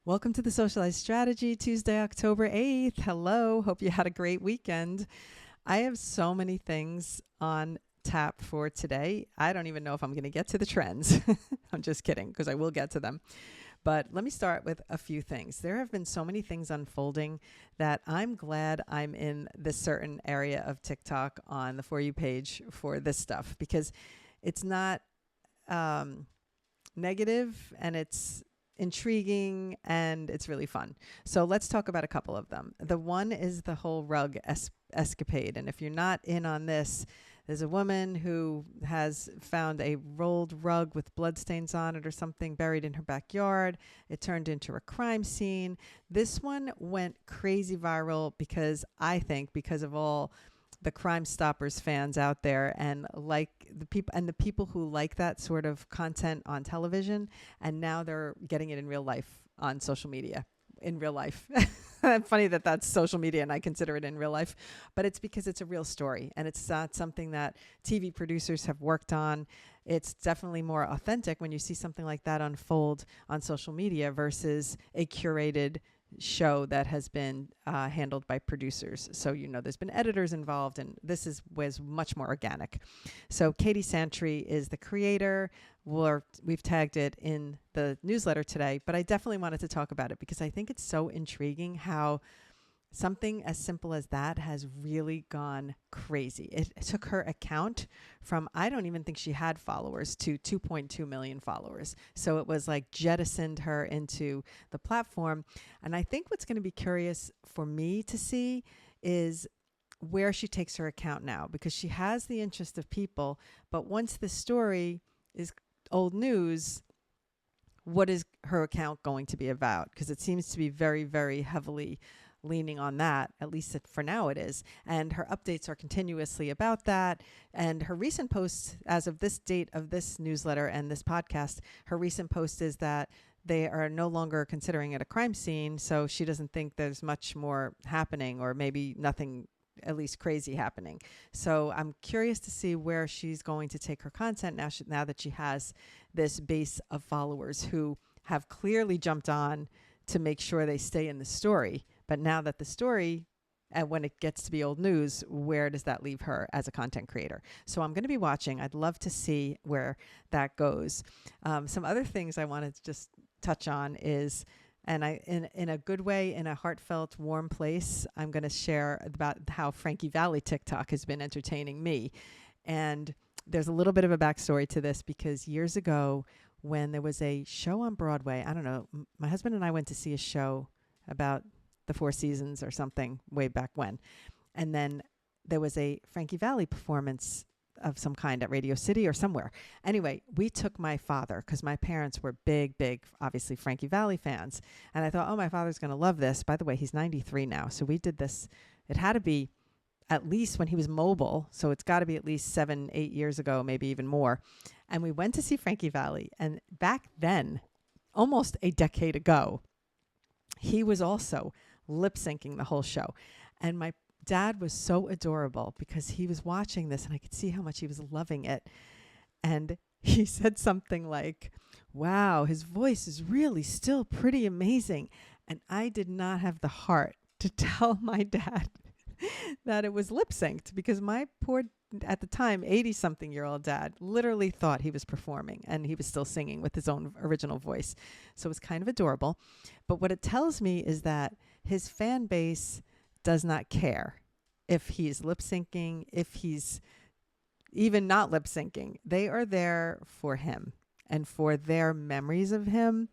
Welcome to the Socialize Strategy, Tuesday, October 8th. Hello. Hope you had a great weekend. I have so many things on tap for today. I don't even know if I'm going to get to the trends. I'm just kidding, because I will get to them. But let me start with a few things. There have been so many things unfolding that I'm glad I'm in this certain area of TikTok on the For You page for this stuff, because it's not negative, and it's intriguing, and it's really fun. So let's talk about a couple of them. The one is the whole rug escapade. And if you're not in on this, there's a woman who has found a rolled rug with bloodstains on it or something buried in her backyard. It turned into a crime scene. This one went crazy viral because because of all the Crime Stoppers fans out there, and like the people who like that sort of content on television, and now they're getting it in real life on social media. In real life. Funny that that's social media and I consider it in real life, but it's because it's a real story, and it's not something that TV producers have worked on. It's definitely more authentic when you see something like that unfold on social media versus a curated show that has been handled by producers. So, there's been editors involved, and was much more organic. So Katie Santry is the creator. We've tagged it in the newsletter today, but I definitely wanted to talk about it because I think it's so intriguing how something as simple as that has really gone crazy. It took her account from, I don't even think she had followers, to 2.2 million followers. So it was like jettisoned her into the platform. And I think what's going to be curious for me to see is where she takes her account now, because she has the interest of people. But once the story is old news, what is her account going to be about? Because it seems to be very, very heavily leaning on that, at least for now it is. And her updates are continuously about that. And her recent post, as of this date of this newsletter and this podcast, her recent post is that they are no longer considering it a crime scene. So she doesn't think there's much more happening, or maybe nothing at least crazy happening. So I'm curious to see where she's going to take her content now that she has this base of followers who have clearly jumped on to make sure they stay in the story. But now that the story, when it gets to be old news, where does that leave her as a content creator? So I'm going to be watching. I'd love to see where that goes. Some other things I want to just touch on is, and in a good way, in a heartfelt, warm place, I'm going to share about how Frankie Valli TikTok has been entertaining me. And there's a little bit of a backstory to this, because years ago, when there was a show on Broadway, I don't know, my husband and I went to see a show about the Four Seasons or something way back when. And then there was a Frankie Valli performance of some kind at Radio City or somewhere. Anyway, we took my father, because my parents were big, obviously Frankie Valli fans. And I thought, oh, my father's going to love this. By the way, he's 93 now. So we did this. It had to be at least when he was mobile. So it's got to be at least 7-8 years ago, maybe even more. And we went to see Frankie Valli. And back then, almost a decade ago, he was also lip syncing the whole show. And my dad was so adorable, because he was watching this and I could see how much he was loving it. And he said something like, wow, his voice is really still pretty amazing. And I did not have the heart to tell my dad that it was lip synced, because my poor, at the time, 80-something-year-old dad literally thought he was performing, and he was still singing with his own original voice. So it was kind of adorable. But what it tells me is that his fan base does not care if he's lip syncing, if he's even not lip syncing. They are there for him and for their memories of him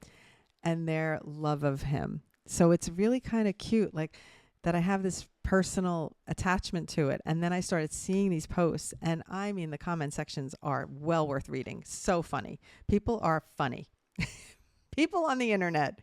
and their love of him. So it's really kind of cute, like that I have this personal attachment to it. And then I started seeing these posts, and I mean, the comment sections are well worth reading. So funny. People are funny. People on the internet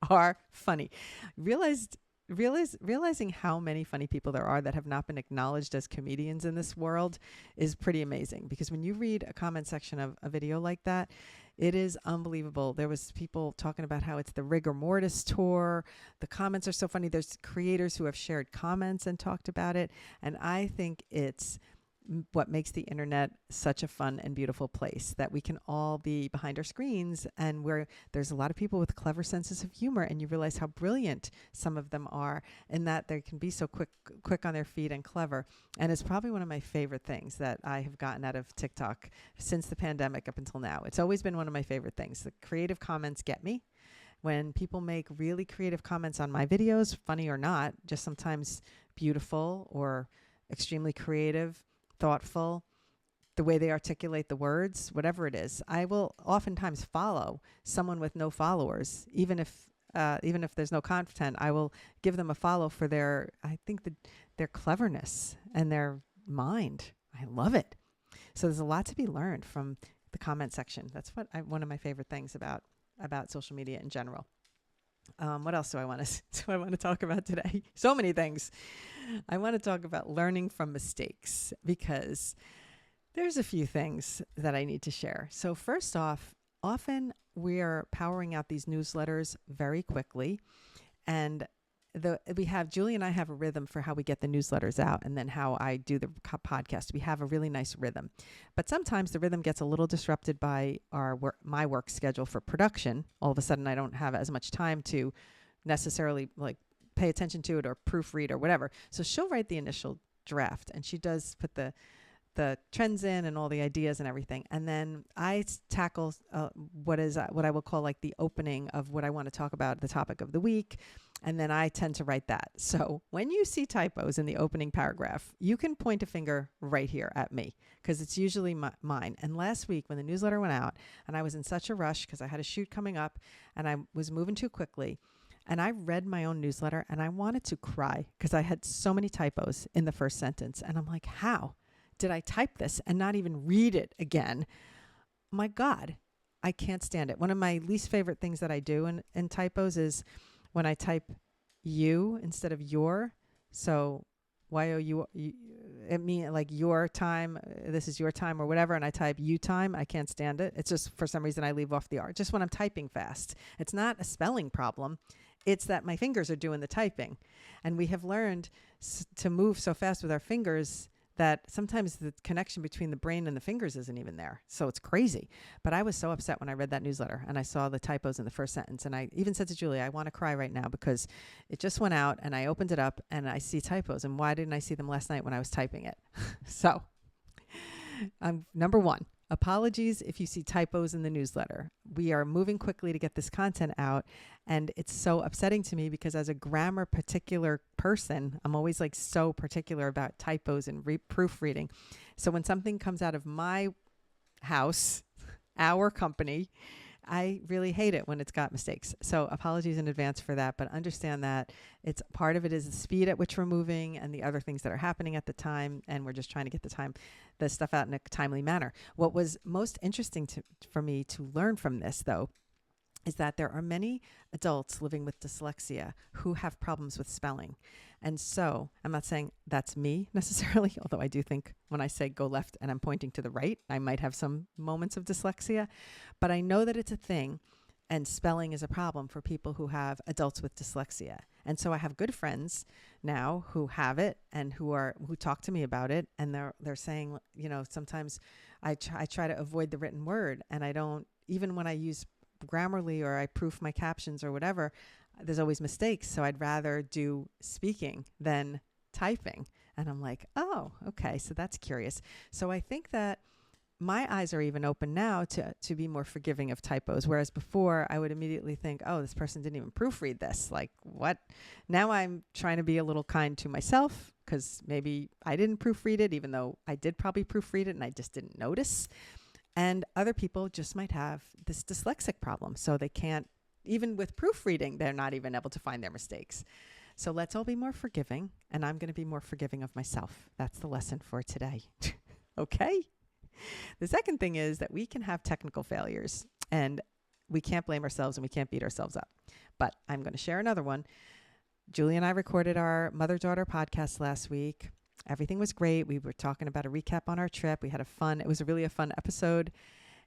are funny. Realizing how many funny people there are that have not been acknowledged as comedians in this world is pretty amazing, because when you read a comment section of a video like that, it is unbelievable. There was people talking about how it's the rigor mortis tour. The comments are so funny. There's creators who have shared comments and talked about it. And I think it's what makes the internet such a fun and beautiful place, that we can all be behind our screens, and where there's a lot of people with clever senses of humor, and you realize how brilliant some of them are, and that they can be so quick on their feet and clever. And it's probably one of my favorite things that I have gotten out of TikTok since the pandemic up until now. It's always been one of my favorite things. The creative comments get me. When people make really creative comments on my videos, funny or not, just sometimes beautiful or extremely creative, thoughtful, the way they articulate the words, whatever it is, I will oftentimes follow someone with no followers, even if there's no content. I will give them a follow for their cleverness and their mind. I love it. So there's a lot to be learned from the comment section. That's one of my favorite things about social media in general. What else do I want to talk about today? So many things. I want to talk about learning from mistakes, because there's a few things that I need to share. So first off, often we are powering out these newsletters very quickly, and Julie and I have a rhythm for how we get the newsletters out, and then how I do the podcast. We have a really nice rhythm, but sometimes the rhythm gets a little disrupted by my work schedule for production. All of a sudden, I don't have as much time to necessarily pay attention to it or proofread or whatever. So she'll write the initial draft, and she does put the trends in and all the ideas and everything. And then I tackle what I will call the opening of what I want to talk about, the topic of the week. And then I tend to write that. So when you see typos in the opening paragraph, you can point a finger right here at me, because it's usually mine. And last week when the newsletter went out, and I was in such a rush because I had a shoot coming up and I was moving too quickly, and I read my own newsletter and I wanted to cry because I had so many typos in the first sentence. And I'm like, how did I type this and not even read it again? My God, I can't stand it. One of my least favorite things that I do in typos is when I type you instead of your. So Y-O-U, it means your time, this is your time or whatever, and I type you time. I can't stand it. It's just, for some reason, I leave off the R, just when I'm typing fast. It's not a spelling problem. It's that my fingers are doing the typing. And we have learned to move so fast with our fingers that sometimes the connection between the brain and the fingers isn't even there. So it's crazy. But I was so upset when I read that newsletter and I saw the typos in the first sentence. And I even said to Julie, I want to cry right now, because it just went out and I opened it up and I see typos. And why didn't I see them last night when I was typing it? So number one, apologies if you see typos in the newsletter. We are moving quickly to get this content out, and it's so upsetting to me because as a grammar particular person, I'm always so particular about typos and proofreading. So when something comes out of my house, our company, I really hate it when it's got mistakes. So apologies in advance for that, but understand that it's part of it is the speed at which we're moving and the other things that are happening at the time. And we're just trying to get the stuff out in a timely manner. What was most interesting for me to learn from this, though, is that there are many adults living with dyslexia who have problems with spelling. And so I'm not saying that's me necessarily, although I do think when I say go left and I'm pointing to the right, I might have some moments of dyslexia, but I know that it's a thing, and spelling is a problem for people who have adults with dyslexia. And so I have good friends now who have it and who talk to me about it. And they're saying, sometimes I try to avoid the written word, and I don't, even when I use Grammarly or I proof my captions or whatever, there's always mistakes. So I'd rather do speaking than typing. And I'm like, oh, okay. So that's curious. So I think that my eyes are even open now to be more forgiving of typos. Whereas before I would immediately think, oh, this person didn't even proofread this. Like what? Now I'm trying to be a little kind to myself because maybe I didn't proofread it, even though I did probably proofread it and I just didn't notice. And other people just might have this dyslexic problem. So they can't, even with proofreading, they're not even able to find their mistakes. So let's all be more forgiving. And I'm going to be more forgiving of myself. That's the lesson for today. Okay. The second thing is that we can have technical failures and we can't blame ourselves and we can't beat ourselves up. But I'm going to share another one. Julie and I recorded our mother-daughter podcast last week. Everything was great. We were talking about a recap on our trip. It was really a fun episode.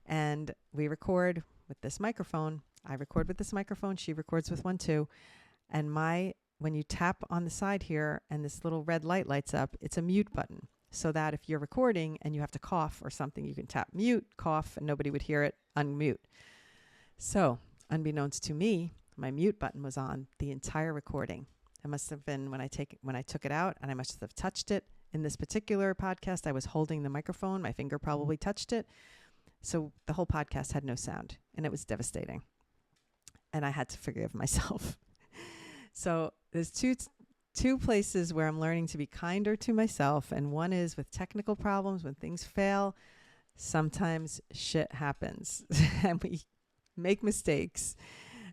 And we record with this microphone. I record with this microphone. She records with one too. And when you tap on the side here and this little red light lights up, it's a mute button. so that if you're recording and you have to cough or something, you can tap mute, cough, and nobody would hear it, unmute. So unbeknownst to me, my mute button was on the entire recording. It must have been when I took it out, and I must have touched it. In this particular podcast, I was holding the microphone. My finger probably touched it. So the whole podcast had no sound, and it was devastating. And I had to forgive myself. So there's two places where I'm learning to be kinder to myself. And one is with technical problems. When things fail, sometimes shit happens and we make mistakes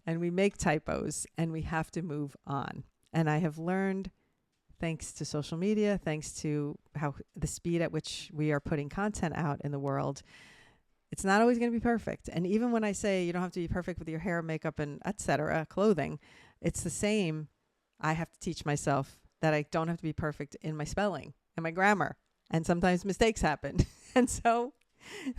and we make typos and we have to move on. And I have learned, thanks to social media, thanks to how the speed at which we are putting content out in the world, it's not always going to be perfect. And even when I say you don't have to be perfect with your hair, makeup, and etc., clothing, it's the same. I have to teach myself that I don't have to be perfect in my spelling and my grammar. And sometimes mistakes happen. And so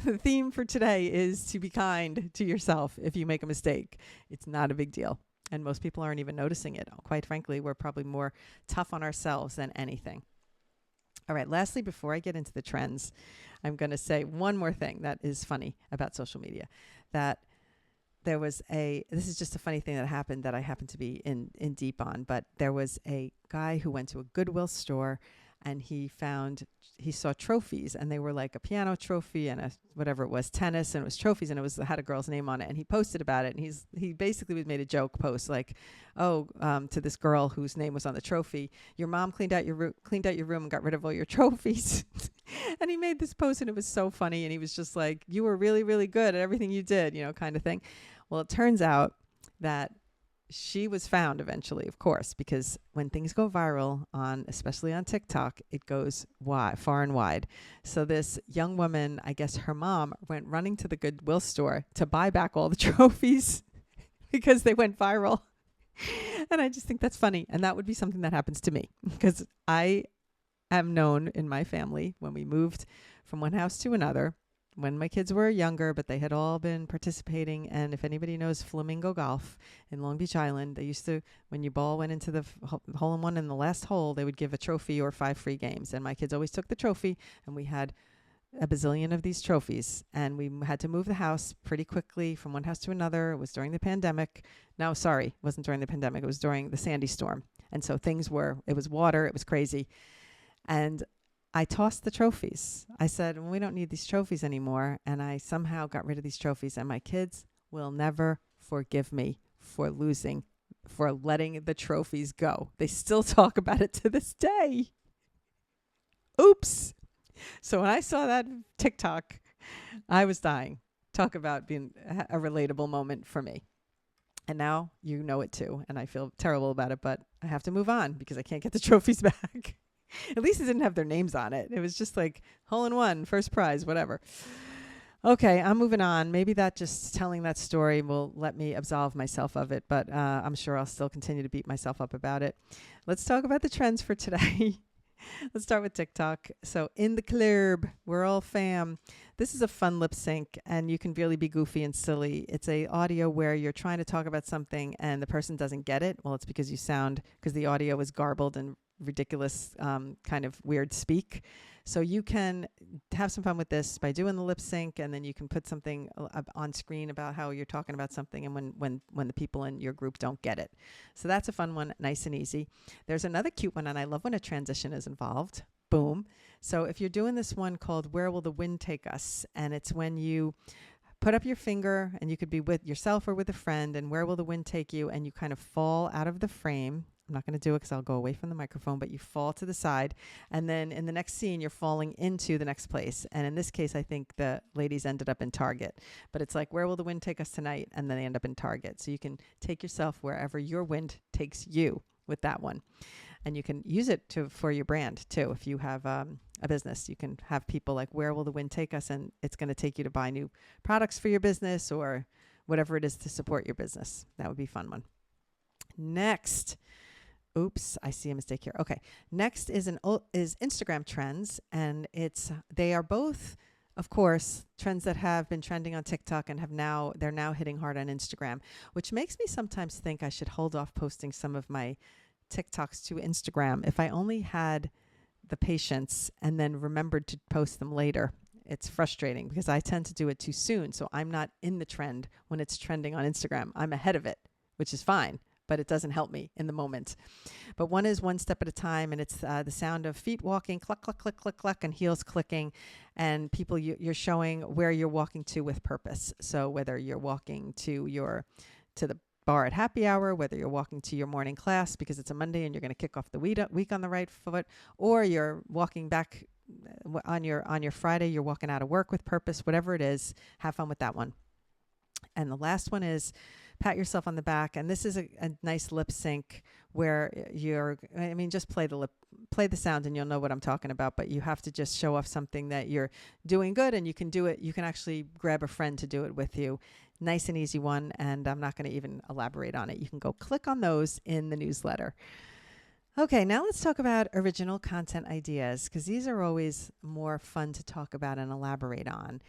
the theme for today is to be kind to yourself if you make a mistake. It's not a big deal. And most people aren't even noticing it. Quite frankly, we're probably more tough on ourselves than anything. All right. Lastly, before I get into the trends, I'm going to say one more thing that is funny about social media. That this is just a funny thing that happened that I happen to be in deep on, but there was a guy who went to a Goodwill store and he saw trophies, and they were like a piano trophy and a whatever it was, tennis, and it was trophies, and had a girl's name on it, and he posted about it, and he basically made a joke post like, to this girl whose name was on the trophy, your mom cleaned out your room and got rid of all your trophies. And he made this post, and it was so funny, and he was just like, you were really, really good at everything you did, kind of thing. Well, it turns out that she was found eventually, of course, because when things go viral especially on TikTok, it goes far and wide. So this young woman, I guess her mom, went running to the Goodwill store to buy back all the trophies because they went viral. And I just think that's funny. And that would be something that happens to me, because I am known in my family when we moved from one house to another, when my kids were younger, but they had all been participating. And if anybody knows Flamingo Golf in Long Beach Island, they used to, when your ball went into the hole-in-one in the last hole, they would give a trophy or 5 free games. And my kids always took the trophy, and we had a bazillion of these trophies. And we had to move the house pretty quickly from one house to another. It was during the pandemic. No, sorry, it wasn't during the pandemic. It was during the Sandy storm. And so it was water. It was crazy. And I tossed the trophies. I said, we don't need these trophies anymore. And I somehow got rid of these trophies. And my kids will never forgive me for letting the trophies go. They still talk about it to this day. Oops. So when I saw that TikTok, I was dying. Talk about being a relatable moment for me. And now you know it too. And I feel terrible about it, but I have to move on because I can't get the trophies back. At least it didn't have their names on it. It was just like hole-in-one, first prize, whatever. Okay, I'm moving on. Maybe that just telling that story will let me absolve myself of it, but I'm sure I'll still continue to beat myself up about it. Let's talk about the trends for today. Let's start with TikTok. So in the club, we're all fam. This is a fun lip sync, and you can really be goofy and silly. It's a audio where you're trying to talk about something and the person doesn't get it. Well, it's because the audio is garbled and ridiculous, kind of weird speak. So you can have some fun with this by doing the lip sync, and then you can put something on screen about how you're talking about something, and when the people in your group don't get it. So that's a fun one, nice and easy. There's another cute one, and I love when a transition is involved. Boom. So if you're doing this one called Where Will the Wind Take Us? And it's when you put up your finger, and you could be with yourself or with a friend, and where will the wind take you? And you kind of fall out of the frame. I'm not going to do it because I'll go away from the microphone, but you fall to the side. And then in the next scene, you're falling into the next place. And in this case, I think the ladies ended up in Target. But it's like, where will the wind take us tonight? And then they end up in Target. So you can take yourself wherever your wind takes you with that one. And you can use it for your brand, too. If you have a business, you can have people like, where will the wind take us? And it's going to take you to buy new products for your business or whatever it is to support your business. That would be a fun one. Next. Oops, I see a mistake here. Okay. Next is Instagram trends, and they are both, of course, trends that have been trending on TikTok and they're now hitting hard on Instagram, which makes me sometimes think I should hold off posting some of my TikToks to Instagram. If I only had the patience and then remembered to post them later. It's frustrating because I tend to do it too soon. So I'm not in the trend when it's trending on Instagram. I'm ahead of it, which is fine, but it doesn't help me in the moment. But one is one step at a time, and it's the sound of feet walking, cluck, cluck, cluck, cluck, cluck, and heels clicking, and people you're showing where you're walking to with purpose. So whether you're walking to the bar at happy hour, whether you're walking to your morning class because it's a Monday and you're going to kick off the week on the right foot, or you're walking back on your Friday, you're walking out of work with purpose, whatever it is, have fun with that one. And the last one is pat yourself on the back. And this is a nice lip sync where just play the sound and you'll know what I'm talking about, but you have to just show off something that you're doing good and you can do it. You can actually grab a friend to do it with you. Nice and easy one. And I'm not going to even elaborate on it. You can go click on those in the newsletter. Okay, now let's talk about original content ideas, because these are always more fun to talk about and elaborate on.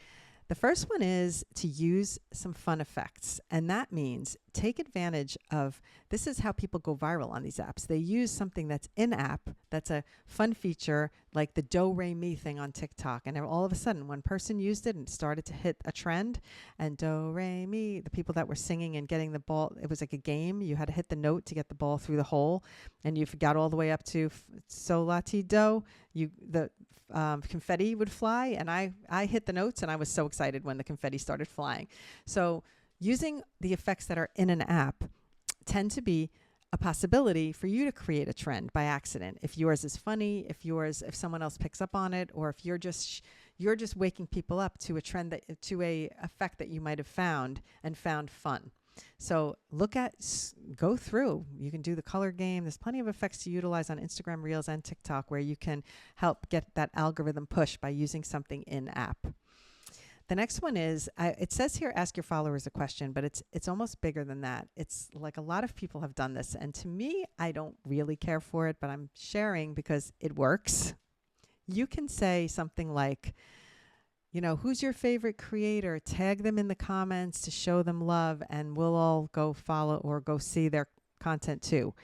The first one is to use some fun effects, and that means take advantage of, this is how people go viral on these apps. They use something that's in-app, that's a fun feature, like the do-re-mi thing on TikTok, and all of a sudden, one person used it and started to hit a trend, and do-re-mi, the people that were singing and getting the ball, it was like a game. You had to hit the note to get the ball through the hole, and you got all the way up to sol-la-ti-do. The confetti would fly, and I hit the notes, and I was so excited when the confetti started flying. So using the effects that are in an app tend to be a possibility for you to create a trend by accident. If yours is funny, if someone else picks up on it, or if you're just waking people up to a trend to a effect that you might have found fun. So go through. You can do the color game. There's plenty of effects to utilize on Instagram Reels and TikTok where you can help get that algorithm push by using something in app. The next one is, it says here, ask your followers a question, but it's almost bigger than that. It's like a lot of people have done this. And to me, I don't really care for it, but I'm sharing because it works. You can say something like, who's your favorite creator? Tag them in the comments to show them love, and we'll all go follow or go see their content too.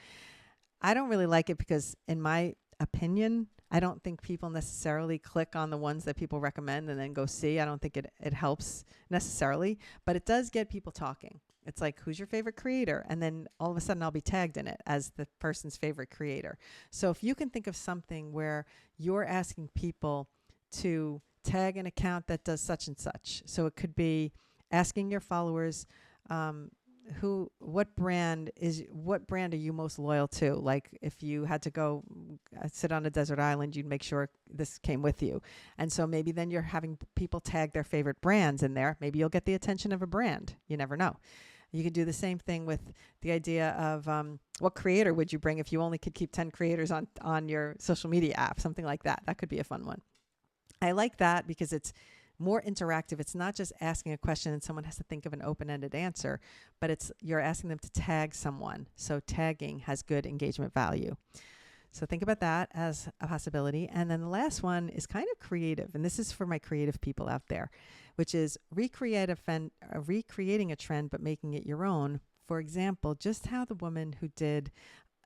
I don't really like it because, in my opinion, I don't think people necessarily click on the ones that people recommend and then go see. I don't think it helps necessarily, but it does get people talking. It's like, who's your favorite creator? And then all of a sudden I'll be tagged in it as the person's favorite creator. So if you can think of something where you're asking people to tag an account that does such and such. So it could be asking your followers, what brand are you most loyal to? Like if you had to go sit on a desert island, you'd make sure this came with you. And so maybe then you're having people tag their favorite brands in there. Maybe you'll get the attention of a brand. You never know. You could do the same thing with the idea of what creator would you bring if you only could keep 10 creators on your social media app, something like that. That could be a fun one. I like that because it's more interactive. It's not just asking a question and someone has to think of an open-ended answer, but you're asking them to tag someone. So tagging has good engagement value. So think about that as a possibility. And then the last one is kind of creative. And this is for my creative people out there, which is recreating a trend, but making it your own. For example, just how the woman who did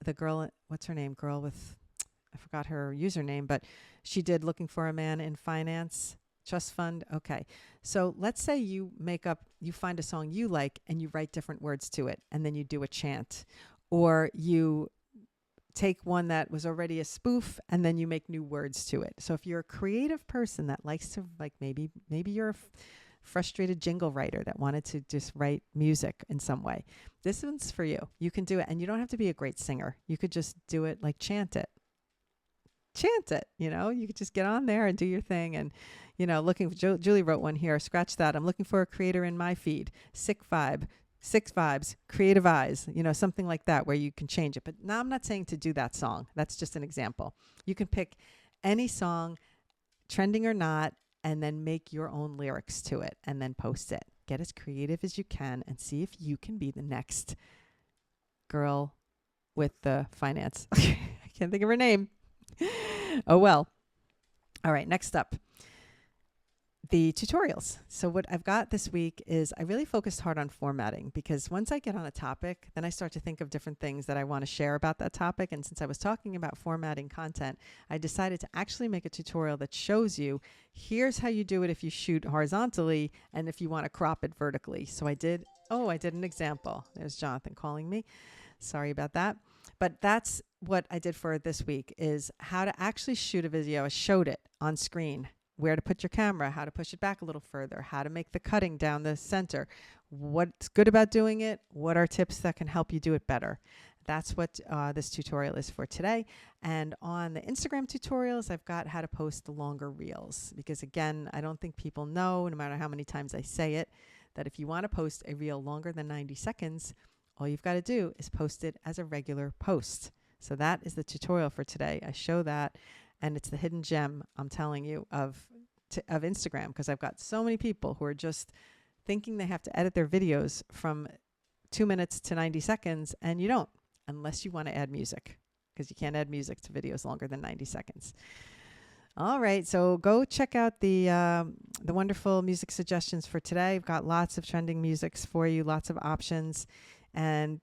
the girl, what's her name? Girl with, I forgot her username, but she did Looking for a Man in Finance Trust Fund. Okay. So let's say you find a song you like and you write different words to it, and then you do a chant, or you take one that was already a spoof and then you make new words to it. So if you're a creative person that likes to, like, maybe you're a frustrated jingle writer that wanted to just write music in some way, this one's for you. You can do it, and you don't have to be a great singer. You could just do it, like chant it. You could just get on there and do your thing. And, Julie wrote one here, scratch that. I'm looking for a creator in my feed, six vibes, creative eyes, something like that, where you can change it. But now I'm not saying to do that song. That's just an example. You can pick any song, trending or not, and then make your own lyrics to it and then post it. Get as creative as you can and see if you can be the next girl with the finance. I can't think of her name. Oh, well. All right. Next up. the tutorials. So what I've got this week is I really focused hard on formatting, because once I get on a topic, then I start to think of different things that I want to share about that topic. And since I was talking about formatting content, I decided to actually make a tutorial that shows you, here's how you do it if you shoot horizontally and if you want to crop it vertically. So I did an example. There's Jonathan calling me. Sorry about that. But that's what I did for this week, is how to actually shoot a video. I showed it on screen, where to put your camera, how to push it back a little further, how to make the cutting down the center, what's good about doing it, what are tips that can help you do it better. That's what this tutorial is for today. And on the Instagram tutorials, I've got how to post the longer reels, because again, I don't think people know, no matter how many times I say it, that if you want to post a reel longer than 90 seconds, all you've got to do is post it as a regular post. So that is the tutorial for today. I show that. And it's the hidden gem, I'm telling you, of Instagram, because I've got so many people who are just thinking they have to edit their videos from 2 minutes to 90 seconds, and you don't, unless you want to add music, because you can't add music to videos longer than 90 seconds. All right, so go check out the wonderful music suggestions for today. I've got lots of trending musics for you, lots of options, and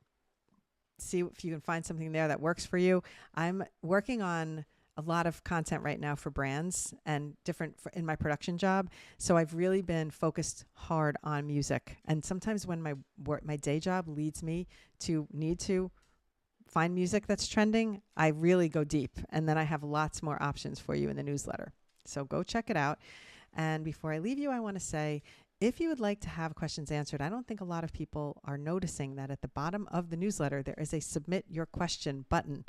see if you can find something there that works for you. I'm working on a lot of content right now for brands and different in my production job. So I've really been focused hard on music. And sometimes when my day job leads me to need to find music that's trending, I really go deep. And then I have lots more options for you in the newsletter. So go check it out. And before I leave you, I want to say, if you would like to have questions answered, I don't think a lot of people are noticing that at the bottom of the newsletter, there is a submit your question button.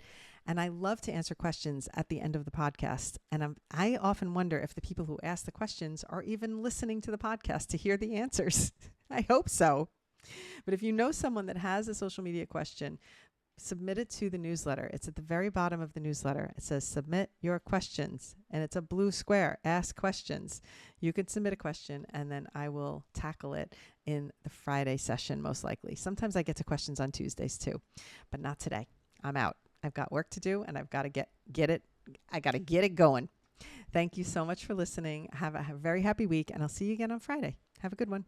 And I love to answer questions at the end of the podcast. And I often wonder if the people who ask the questions are even listening to the podcast to hear the answers. I hope so. But if you know someone that has a social media question, submit it to the newsletter. It's at the very bottom of the newsletter. It says submit your questions, and it's a blue square, ask questions. You can submit a question, and then I will tackle it in the Friday session, most likely. Sometimes I get to questions on Tuesdays too, but not today. I'm out. I've got work to do, and I've got to get it going. Thank you so much for listening. Have a very happy week, and I'll see you again on Friday. Have a good one.